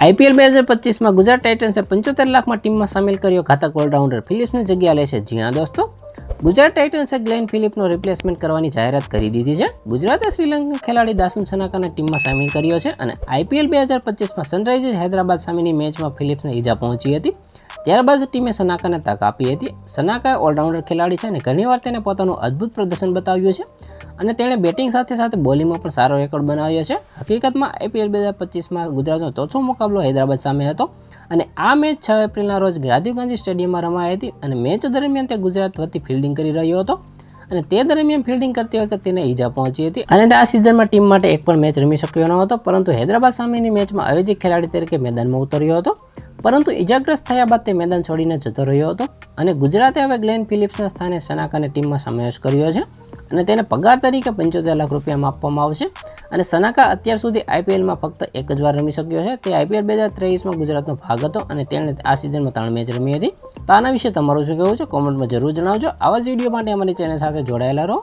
IPL 2025માં Gujarat ટાઇટન્સે 75 લાખમાં ટીમમાં સામેલ કર્યો ઘાતક ઓલરાઉન્ડર ફિલિપ્સની જગ્યા લેશે. જી હા દોસ્તો, ગુજરાત ટાઇટન્સે ગ્લેન ફિલિપ્સનો રિપ્લેસમેન્ટ કરવાની જાહેરાત કરી દીધી છે. ગુજરાતે શ્રીલંકન ખેલાડી દાસુમ સનાકાને ટીમમાં સામેલ કર્યો છે અને આઈપીએલ 2025માં સનરાઇઝર્સ હૈદરાબાદ સામેની મેચમાં ફિલિપ્સને ઈજા પહોંચી હતી. ત્યારબાદ ટીમે સનાકાને તક આપી હતી. સનાકા ઓલરાઉન્ડર ખેલાડી છે અને ઘણીવાર તેને પોતાનું અદ્ભુત પ્રદર્શન બતાવ્યું છે અને તેણે બેટિંગ સાથે સાથે બોલિંગમાં પણ સારો રેકોર્ડ બનાવ્યો છે. હકીકતમાં આઈપીએલ 2025માં ગુજરાતનો ચોથો મુકાબલો હૈદરાબાદ સામે હતો અને આ મેચ 6 એપ્રિલના રોજ રાજીવ ગાંધી સ્ટેડિયમમાં રમાઈ હતી અને મેચ દરમિયાન તે ગુજરાત વતી ફિલ્ડિંગ કરી રહ્યો હતો અને તે દરમિયાન ફિલ્ડિંગ કરતી વખતે તેને ઈજા પહોંચી હતી અને આ સિઝનમાં ટીમ માટે એક પણ મેચ રમી શક્યો ન હતો, પરંતુ હૈદરાબાદ સામેની મેચમાં અવેજી ખેલાડી તરીકે મેદાનમાં ઉતર્યો હતો, પરંતુ ઈજાગ્રસ્ત થયા બાદ તે મેદાન છોડીને જતો રહ્યો હતો અને ગુજરાતે હવે ગ્લેન ફિલિપ્સના સ્થાને સનાકાને ટીમમાં સમાવેશ કર્યો છે અને તેને પગાર તરીકે 75 લાખ રૂપિયામાં આપવામાં આવશે. અને સનાકા અત્યાર સુધી આઈપીએલમાં ફક્ત એક જ વાર રમી શક્યો છે. તે આઈપીએલ 2023માં ગુજરાતનો ભાગ હતો અને તેણે આ સિઝનમાં 3 મેચ રમી હતી. તો આના વિશે તમારું શું કહેવું છે? કોમેન્ટમાં જરૂર જણાવજો. આવા જ વિડીયો માટે અમારી ચેનલ સાથે જોડાયેલા રહો.